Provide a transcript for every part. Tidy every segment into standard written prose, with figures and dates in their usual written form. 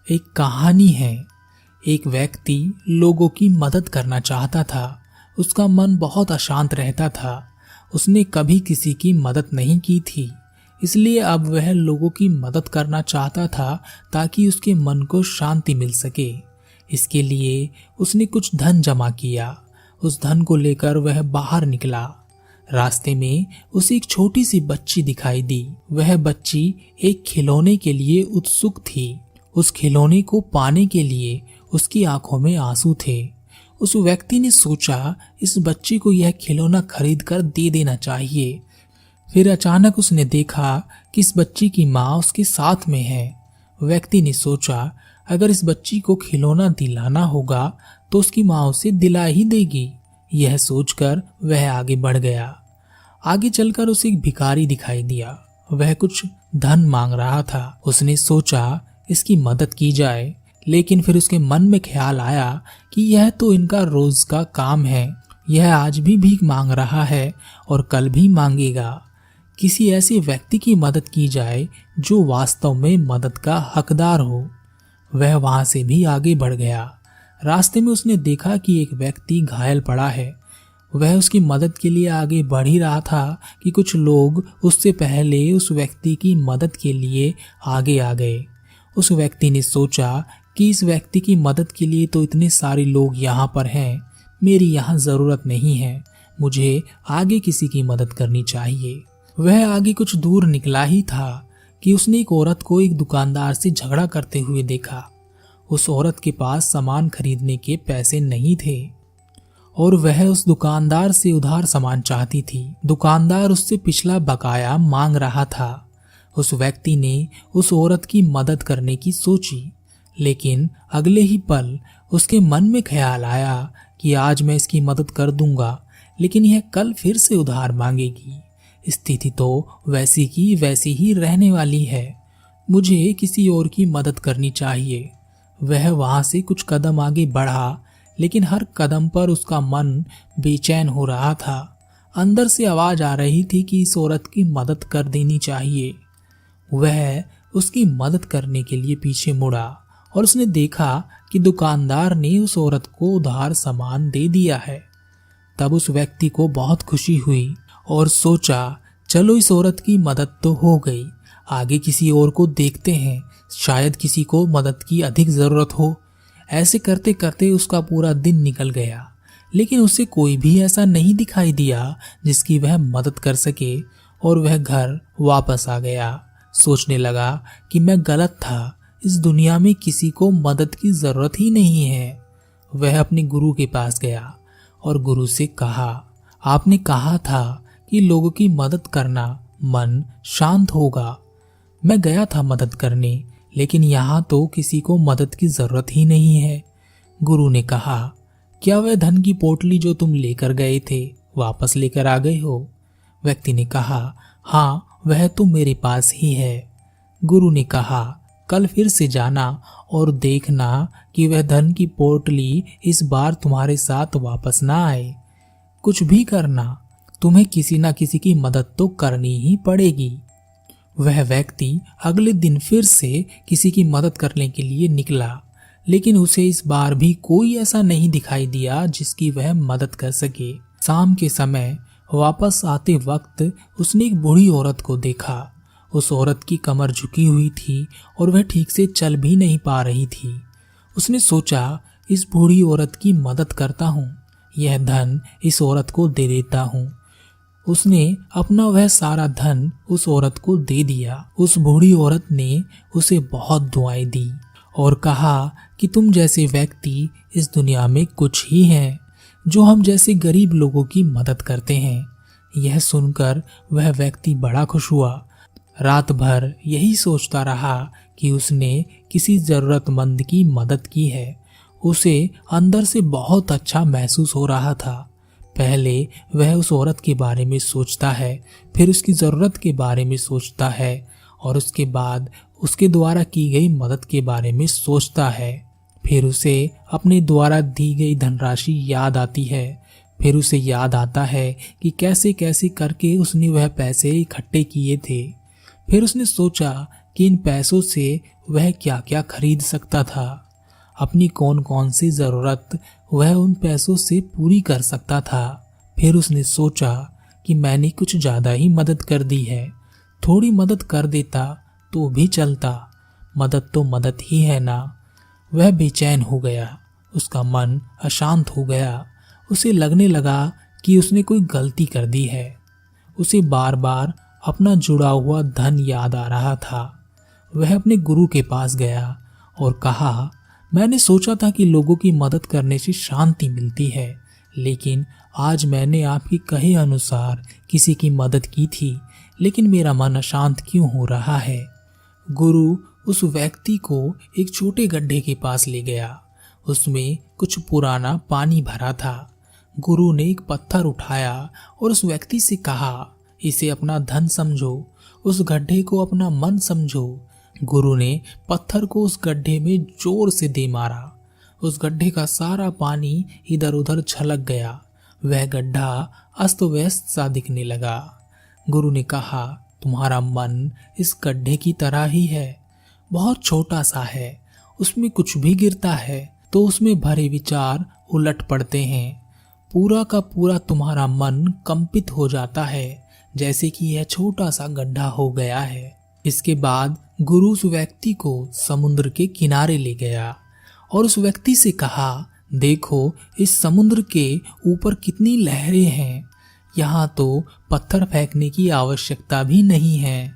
एक कहानी है। एक व्यक्ति लोगों की मदद करना चाहता था। उसका मन बहुत अशांत रहता था। उसने कभी किसी की मदद नहीं की थी, इसलिए अब वह लोगों की मदद करना चाहता था ताकि उसके मन को शांति मिल सके। इसके लिए उसने कुछ धन जमा किया। उस धन को लेकर वह बाहर निकला। रास्ते में उसे एक छोटी सी बच्ची दिखाई दी। वह बच्ची एक खिलौने के लिए उत्सुक थी। उस खिलौने को पाने के लिए उसकी आंखों में आंसू थे। उस व्यक्ति ने सोचा इस बच्ची को यह खिलौना खरीद कर दे देना चाहिए। फिर अचानक उसने देखा कि इस बच्ची की माँ उसके साथ में है। व्यक्ति ने सोचा अगर इस बच्ची को खिलौना दिलाना होगा तो उसकी माँ उसे दिला ही देगी। यह सोचकर वह आगे बढ़ गया। आगे चलकर उसे एक भिखारी दिखाई दिया। वह कुछ धन मांग रहा था। उसने सोचा इसकी मदद की जाए, लेकिन फिर उसके मन में ख्याल आया कि यह तो इनका रोज का काम है। यह आज भी भीख मांग रहा है और कल भी मांगेगा। किसी ऐसे व्यक्ति की मदद की जाए जो वास्तव में मदद का हकदार हो। वह वहां से भी आगे बढ़ गया। रास्ते में उसने देखा कि एक व्यक्ति घायल पड़ा है। वह उसकी मदद के लिए आगे बढ़ ही रहा था कि कुछ लोग उससे पहले उस व्यक्ति की मदद के लिए आगे आ गए। उस व्यक्ति ने सोचा कि इस व्यक्ति की मदद के लिए तो इतने सारे लोग यहाँ पर हैं, मेरी यहाँ ज़रूरत नहीं है। मुझे आगे किसी की मदद करनी चाहिए। वह आगे कुछ दूर निकला ही था कि उसने एक औरत को एक दुकानदार से झगड़ा करते हुए देखा। उस औरत के पास सामान खरीदने के पैसे नहीं थे और वह उस दुकानदार से उधार सामान चाहती थी। दुकानदार उससे पिछला बकाया मांग रहा था। उस व्यक्ति ने उस औरत की मदद करने की सोची, लेकिन अगले ही पल उसके मन में ख्याल आया कि आज मैं इसकी मदद कर दूंगा, लेकिन यह कल फिर से उधार मांगेगी। स्थिति तो वैसी की वैसी ही रहने वाली है। मुझे किसी और की मदद करनी चाहिए। वह वहां से कुछ कदम आगे बढ़ा, लेकिन हर कदम पर उसका मन बेचैन हो रहा था। अंदर से आवाज आ रही थी कि इस औरत की मदद कर देनी चाहिए। वह उसकी मदद करने के लिए पीछे मुड़ा और उसने देखा कि दुकानदार ने उस औरत को उधार सामान दे दिया है। तब उस व्यक्ति को बहुत खुशी हुई और सोचा चलो इस औरत की मदद तो हो गई, आगे किसी और को देखते हैं, शायद किसी को मदद की अधिक जरूरत हो। ऐसे करते करते उसका पूरा दिन निकल गया, लेकिन उसे कोई भी ऐसा नहीं दिखाई दिया जिसकी वह मदद कर सके और वह घर वापस आ गया। सोचने लगा कि मैं गलत था, इस दुनिया में किसी को मदद की जरूरत ही नहीं है। वह अपने गुरु के पास गया और गुरु से कहा, आपने कहा था कि लोगों की मदद करना मन शांत होगा। मैं गया था मदद करने, लेकिन यहाँ तो किसी को मदद की जरूरत ही नहीं है। गुरु ने कहा, क्या वह धन की पोटली जो तुम लेकर गए थे वापस लेकर आ गए हो? व्यक्ति ने कहा, हाँ वह तो मेरे पास ही है। गुरु ने कहा, कल फिर से जाना और देखना कि वह धन की पोटली इस बार तुम्हारे साथ वापस ना आए। कुछ भी करना, तुम्हें किसी ना किसी की मदद तो करनी ही पड़ेगी। वह व्यक्ति अगले दिन फिर से किसी की मदद करने के लिए निकला, लेकिन उसे इस बार भी कोई ऐसा नहीं दिखाई दिया जिसकी वह मदद कर सके। शाम के समय वापस आते वक्त उसने एक बूढ़ी औरत को देखा। उस औरत की कमर झुकी हुई थी और वह ठीक से चल भी नहीं पा रही थी। उसने सोचा इस बूढ़ी औरत की मदद करता हूँ, यह धन इस औरत को दे देता हूँ। उसने अपना वह सारा धन उस औरत को दे दिया। उस बूढ़ी औरत ने उसे बहुत दुआएं दी और कहा कि तुम जैसे व्यक्ति इस दुनिया में कुछ ही हैं जो हम जैसे गरीब लोगों की मदद करते हैं। यह सुनकर वह व्यक्ति बड़ा खुश हुआ। रात भर यही सोचता रहा कि उसने किसी जरूरतमंद की मदद की है। उसे अंदर से बहुत अच्छा महसूस हो रहा था। पहले वह उस औरत के बारे में सोचता है, फिर उसकी ज़रूरत के बारे में सोचता है और उसके बाद उसके द्वारा की गई मदद के बारे में सोचता है। फिर उसे अपने द्वारा दी गई धनराशि याद आती है। फिर उसे याद आता है कि कैसे कैसे करके उसने वह पैसे इकट्ठे किए थे। फिर उसने सोचा कि इन पैसों से वह क्या क्या खरीद सकता था। अपनी कौन कौन सी जरूरत वह उन पैसों से पूरी कर सकता था। फिर उसने सोचा कि मैंने कुछ ज्यादा ही मदद कर दी है, थोड़ी मदद कर देता तो भी चलता, मदद तो मदद ही है ना। वह बेचैन हो गया, उसका मन अशांत हो गया। उसे लगने लगा कि उसने कोई गलती कर दी है। उसे बार बार अपना जुड़ा हुआ धन याद आ रहा था। वह अपने गुरु के पास गया और कहा, मैंने सोचा था कि लोगों की मदद करने से शांति मिलती है, लेकिन आज मैंने आपके कहे अनुसार किसी की मदद की थी, लेकिन मेरा मन अशांत क्यों हो रहा है। गुरु उस व्यक्ति को एक छोटे गड्ढे के पास ले गया। उसमें कुछ पुराना पानी भरा था। गुरु ने एक पत्थर उठाया और उस व्यक्ति से कहा, इसे अपना धन समझो, उस गड्ढे को अपना मन समझो। गुरु ने पत्थर को उस गड्ढे में जोर से दे मारा। उस गड्ढे का सारा पानी इधर उधर छलक गया। वह गड्ढा अस्त व्यस्त सा दिखने लगा। गुरु ने कहा, तुम्हारा मन इस गड्ढे की तरह ही है, बहुत छोटा सा है। उसमें कुछ भी गिरता है तो उसमें भरे विचार उलट पड़ते हैं। पूरा का पूरा तुम्हारा मन कंपित हो जाता है, जैसे कि यह छोटा सा गड्ढा हो गया है। इसके बाद गुरु उस व्यक्ति को समुद्र के किनारे ले गया और उस व्यक्ति से कहा, देखो इस समुद्र के ऊपर कितनी लहरें हैं। यहाँ तो पत्थर फेंकने की आवश्यकता भी नहीं है।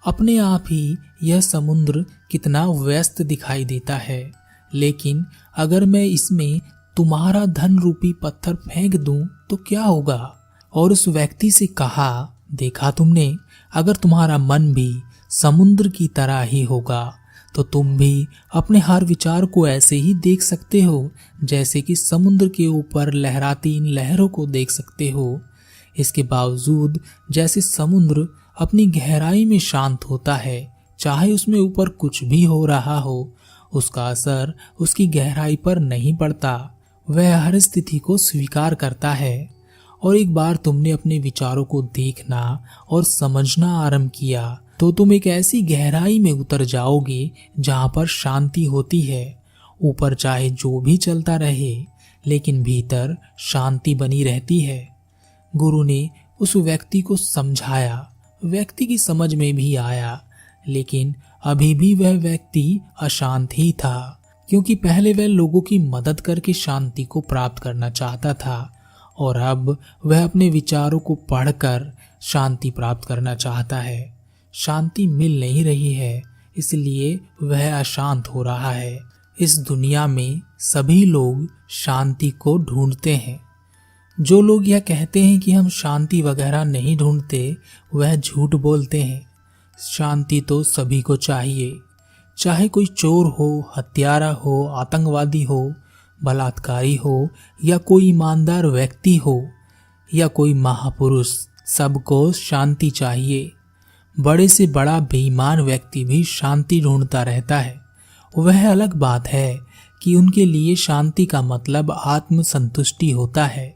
अपने आप ही यह समुद्र कितना व्यस्त दिखाई देता है, लेकिन अगर मैं इसमें तुम्हारा धन रूपी पत्थर फेंक दूं तो क्या होगा। और उस व्यक्ति से कहा, देखा तुमने, अगर तुम्हारा मन भी समुद्र की तरह ही होगा तो तुम भी अपने हर विचार को ऐसे ही देख सकते हो, जैसे कि समुद्र के ऊपर लहराती इन लहरों को देख सकते हो। इसके बावजूद जैसे समुद्र अपनी गहराई में शांत होता है, चाहे उसमें ऊपर कुछ भी हो रहा हो, उसका असर उसकी गहराई पर नहीं पड़ता। वह हर स्थिति को स्वीकार करता है। और एक बार तुमने अपने विचारों को देखना और समझना आरंभ किया तो तुम एक ऐसी गहराई में उतर जाओगे जहां पर शांति होती है। ऊपर चाहे जो भी चलता रहे, लेकिन भीतर शांति बनी रहती है। गुरु ने उस व्यक्ति को समझाया। व्यक्ति की समझ में भी आया, लेकिन अभी भी वह व्यक्ति अशांत ही था, क्योंकि पहले वह लोगों की मदद करके शांति को प्राप्त करना चाहता था और अब वह अपने विचारों को पढ़कर शांति प्राप्त करना चाहता है। शांति मिल नहीं रही है, इसलिए वह अशांत हो रहा है। इस दुनिया में सभी लोग शांति को ढूंढते हैं। जो लोग यह कहते हैं कि हम शांति वगैरह नहीं ढूंढते, वह झूठ बोलते हैं। शांति तो सभी को चाहिए, चाहे कोई चोर हो, हत्यारा हो, आतंकवादी हो, बलात्कारी हो, या कोई ईमानदार व्यक्ति हो, या कोई महापुरुष, सबको शांति चाहिए। बड़े से बड़ा बेईमान व्यक्ति भी शांति ढूंढता रहता है। वह अलग बात है कि उनके लिए शांति का मतलब आत्मसंतुष्टि होता है।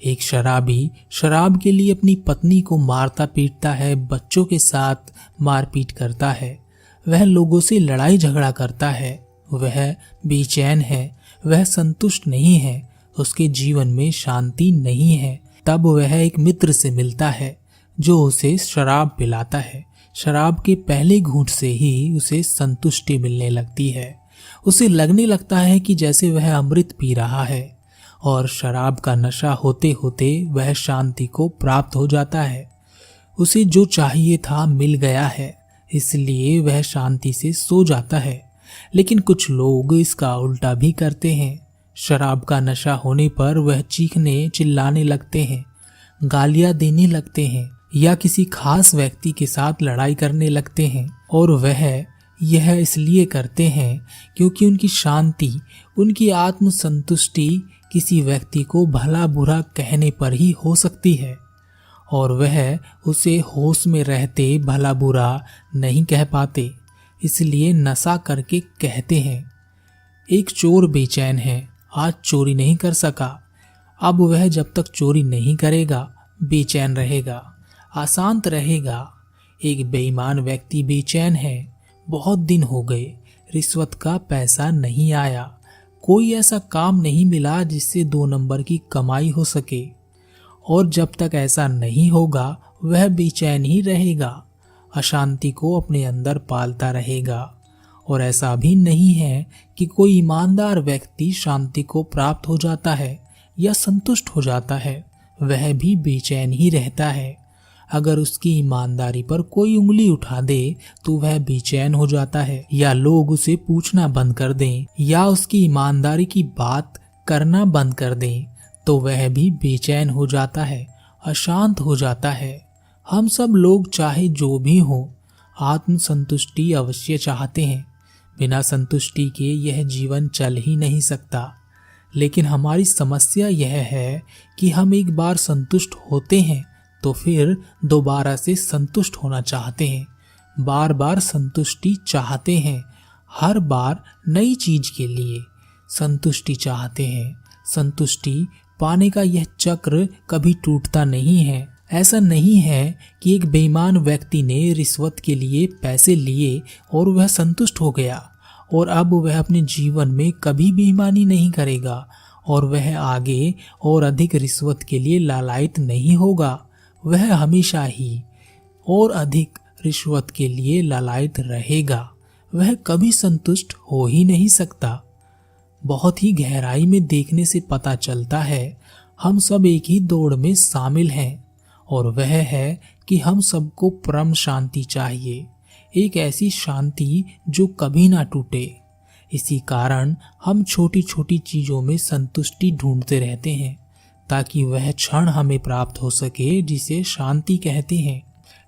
एक शराबी शराब के लिए अपनी पत्नी को मारता पीटता है, बच्चों के साथ मारपीट करता है, वह लोगों से लड़ाई झगड़ा करता है, वह बेचैन है, वह संतुष्ट नहीं है, उसके जीवन में शांति नहीं है। तब वह एक मित्र से मिलता है जो उसे शराब पिलाता है। शराब के पहले घूंट से ही उसे संतुष्टि मिलने लगती है। उसे लगने लगता है कि जैसे वह अमृत पी रहा है, और शराब का नशा होते होते वह शांति को प्राप्त हो जाता है। उसे जो चाहिए था मिल गया है, इसलिए वह शांति से सो जाता है। लेकिन कुछ लोग इसका उल्टा भी करते हैं। शराब का नशा होने पर वह चीखने चिल्लाने लगते हैं, गालियां देने लगते हैं, या किसी खास व्यक्ति के साथ लड़ाई करने लगते हैं। और वह यह इसलिए करते हैं क्योंकि उनकी शांति, उनकी आत्मसंतुष्टि किसी व्यक्ति को भला बुरा कहने पर ही हो सकती है, और वह उसे होश में रहते भला बुरा नहीं कह पाते, इसलिए नशा करके कहते हैं। एक चोर बेचैन है, आज चोरी नहीं कर सका, अब वह जब तक चोरी नहीं करेगा बेचैन रहेगा, अशांत रहेगा। एक बेईमान व्यक्ति बेचैन है, बहुत दिन हो गए, रिश्वत का पैसा नहीं आया, कोई ऐसा काम नहीं मिला जिससे 2 नंबर की कमाई हो सके। और जब तक ऐसा नहीं होगा वह बेचैन ही रहेगा, अशांति को अपने अंदर पालता रहेगा। और ऐसा भी नहीं है कि कोई ईमानदार व्यक्ति शांति को प्राप्त हो जाता है या संतुष्ट हो जाता है, वह भी बेचैन ही रहता है। अगर उसकी ईमानदारी पर कोई उंगली उठा दे तो वह बेचैन हो जाता है, या लोग उसे पूछना बंद कर दें या उसकी ईमानदारी की बात करना बंद कर दें तो वह भी बेचैन हो जाता है, अशांत हो जाता है। हम सब लोग चाहे जो भी हो आत्म संतुष्टि अवश्य चाहते हैं। बिना संतुष्टि के यह जीवन चल ही नहीं सकता। लेकिन हमारी समस्या यह है कि हम एक बार संतुष्ट होते हैं तो फिर दोबारा से संतुष्ट होना चाहते हैं, बार बार संतुष्टि चाहते हैं, हर बार नई चीज के लिए संतुष्टि चाहते हैं। संतुष्टि पाने का यह चक्र कभी टूटता नहीं है। ऐसा नहीं है कि एक बेईमान व्यक्ति ने रिश्वत के लिए पैसे लिए और वह संतुष्ट हो गया और अब वह अपने जीवन में कभी बेईमानी नहीं करेगा और वह आगे और अधिक रिश्वत के लिए लालायित नहीं होगा। वह हमेशा ही और अधिक रिश्वत के लिए लालायित रहेगा। वह कभी संतुष्ट हो ही नहीं सकता। बहुत ही गहराई में देखने से पता चलता है हम सब एक ही दौड़ में शामिल हैं, और वह है कि हम सबको परम शांति चाहिए, एक ऐसी शांति जो कभी ना टूटे। इसी कारण हम छोटी छोटी चीजों में संतुष्टि ढूंढते रहते हैं ताकि वह क्षण हमें प्राप्त हो सके जिसे शांति कहते हैं।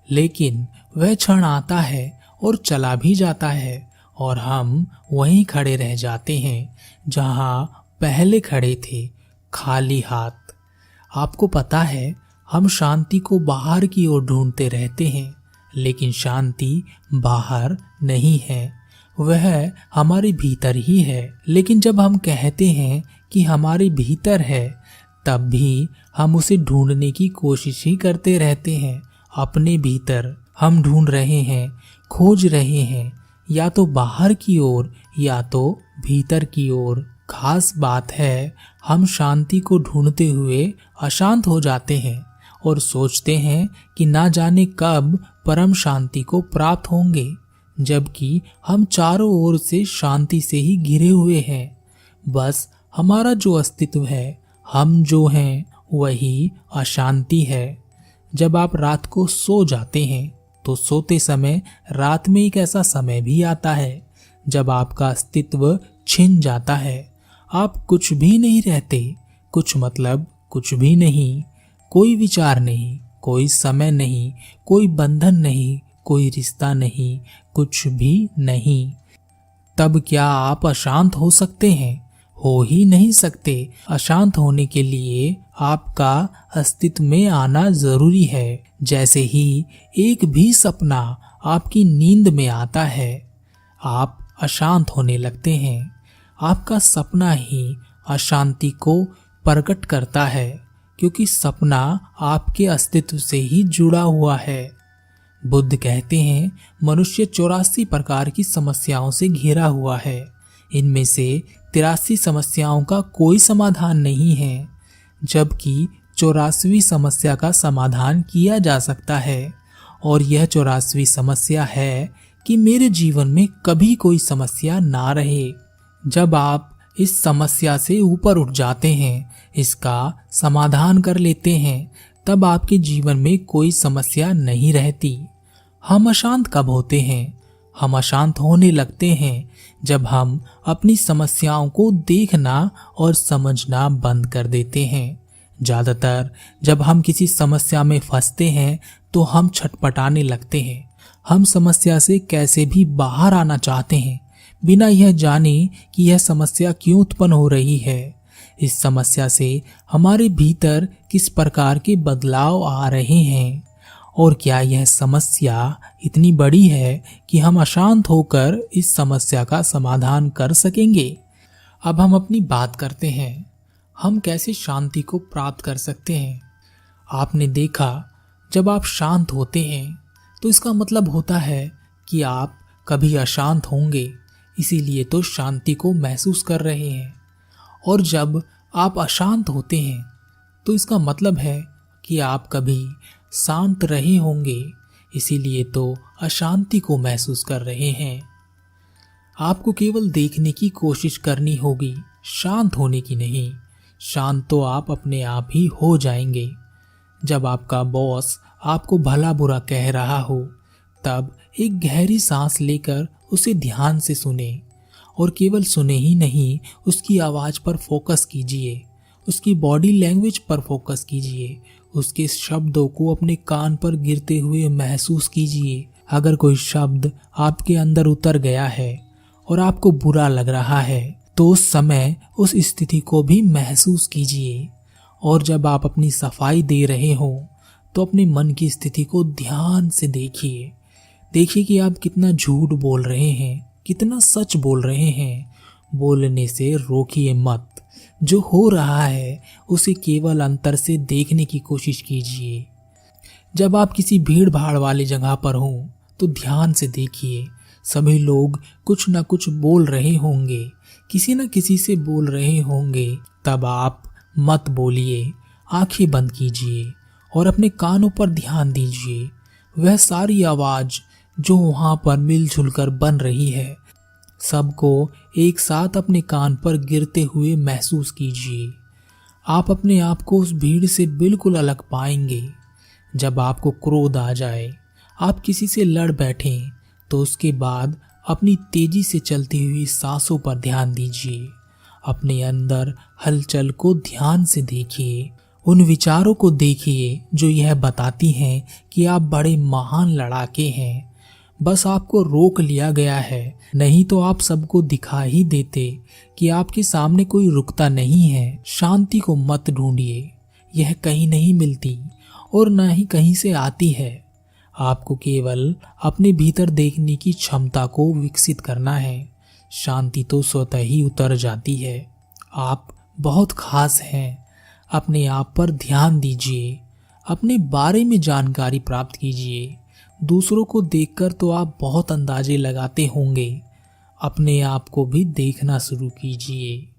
लेकिन वह क्षण आता है और चला भी जाता है और हम वहीं खड़े रह जाते हैं जहां पहले खड़े थे, खाली हाथ। आपको पता है हम शांति को बाहर की ओर ढूंढते रहते हैं, लेकिन शांति बाहर नहीं है, वह हमारे भीतर ही है। लेकिन जब हम कहते हैं कि हमारे भीतर है, तब भी हम उसे ढूंढने की कोशिश ही करते रहते हैं। अपने भीतर हम ढूंढ रहे हैं, खोज रहे हैं, या तो बाहर की ओर या तो भीतर की ओर। खास बात है हम शांति को ढूंढते हुए अशांत हो जाते हैं और सोचते हैं कि ना जाने कब परम शांति को प्राप्त होंगे, जबकि हम चारों ओर से शांति से ही घिरे हुए हैं। बस हमारा जो अस्तित्व है, हम जो हैं, वही अशांति है। जब आप रात को सो जाते हैं तो सोते समय रात में एक ऐसा समय भी आता है जब आपका अस्तित्व छिन जाता है। आप कुछ भी नहीं रहते, कुछ मतलब कुछ भी नहीं, कोई विचार नहीं, कोई समय नहीं, कोई बंधन नहीं, कोई रिश्ता नहीं, कुछ भी नहीं। तब क्या आप अशांत हो सकते हैं? हो ही नहीं सकते। अशांत होने के लिए आपका अस्तित्व में आना जरूरी है। जैसे ही एक भी सपना आपकी नींद में आता है, आप अशांत होने लगते हैं। आपका सपना ही अशांति को प्रकट करता है, क्योंकि सपना आपके अस्तित्व से ही जुड़ा हुआ है। बुद्ध कहते हैं मनुष्य 84 प्रकार की समस्याओं से घिरा हुआ है। इनमें से 83 समस्याओं का कोई समाधान नहीं है, जबकि 84वीं समस्या का समाधान किया जा सकता है। और यह 84वीं समस्या है कि मेरे जीवन में कभी कोई समस्या ना रहे। जब आप इस समस्या से ऊपर उठ जाते हैं, इसका समाधान कर लेते हैं, तब आपके जीवन में कोई समस्या नहीं रहती। हम अशांत कब होते हैं? हम अशांत होने लगते हैं जब हम अपनी समस्याओं को देखना और समझना बंद कर देते हैं। ज्यादातर जब हम किसी समस्या में फंसते हैं तो हम छटपटाने लगते हैं। हम समस्या से कैसे भी बाहर आना चाहते हैं, बिना यह जाने कि यह समस्या क्यों उत्पन्न हो रही है। इस समस्या से हमारे भीतर किस प्रकार के बदलाव आ रहे हैं, और क्या यह समस्या इतनी बड़ी है कि हम अशांत होकर इस समस्या का समाधान कर सकेंगे। अब हम अपनी बात करते हैं, हम कैसे शांति को प्राप्त कर सकते हैं। आपने देखा, जब आप शांत होते हैं तो इसका मतलब होता है कि आप कभी अशांत होंगे, इसीलिए तो शांति को महसूस कर रहे हैं। और जब आप अशांत होते हैं तो इसका मतलब है कि आप कभी शांत रहे होंगे, इसीलिए तो अशांति को महसूस कर रहे हैं। आपको केवल देखने की कोशिश करनी होगी, शांत होने की नहीं। शांत तो आप अपने आप ही हो जाएंगे। जब आपका बॉस आपको भला बुरा कह रहा हो, तब एक गहरी सांस लेकर उसे ध्यान से सुने, और केवल सुने ही नहीं, उसकी आवाज़ पर फोकस कीजिए, उसकी बॉडी लैंग्वेज पर फोकस कीजिए, उसके शब्दों को अपने कान पर गिरते हुए महसूस कीजिए। अगर कोई शब्द आपके अंदर उतर गया है और आपको बुरा लग रहा है, तो उस समय उस स्थिति को भी महसूस कीजिए। और जब आप अपनी सफाई दे रहे हो, तो अपने मन की स्थिति को ध्यान से देखिए। देखिए कि आप कितना झूठ बोल रहे हैं, कितना सच बोल रहे हैं। बोलने से रोकिए मत। जो हो रहा है उसे केवल अंतर से देखने की कोशिश कीजिए। जब आप किसी भीड़ भाड़ वाली जगह पर हों, तो ध्यान से देखिए। सभी लोग कुछ न कुछ बोल रहे होंगे, किसी न किसी से बोल रहे होंगे। तब आप मत बोलिए, आंखें बंद कीजिए और अपने कानों पर ध्यान दीजिए। वह सारी आवाज़ जो वहाँ पर मिलजुल कर बन रही है, सबको एक साथ अपने कान पर गिरते हुए महसूस कीजिए। आप अपने आप को उस भीड़ से बिल्कुल अलग पाएंगे। जब आपको क्रोध आ जाए, आप किसी से लड़ बैठें, तो उसके बाद अपनी तेजी से चलती हुई सांसों पर ध्यान दीजिए। अपने अंदर हलचल को ध्यान से देखिए। उन विचारों को देखिए जो यह बताती हैं कि आप बड़े महान लड़ाके हैं। बस आपको रोक लिया गया है, नहीं तो आप सबको दिखा ही देते कि आपके सामने कोई रुकता नहीं है। शांति को मत ढूंढिए, यह कहीं नहीं मिलती और न ही कहीं से आती है। आपको केवल अपने भीतर देखने की क्षमता को विकसित करना है। शांति तो स्वतः ही उतर जाती है। आप बहुत खास हैं। अपने आप पर ध्यान दीजिए, अपने बारे में जानकारी प्राप्त कीजिए। दूसरों को देखकर तो आप बहुत अंदाजे लगाते होंगे, अपने आप को भी देखना शुरू कीजिए।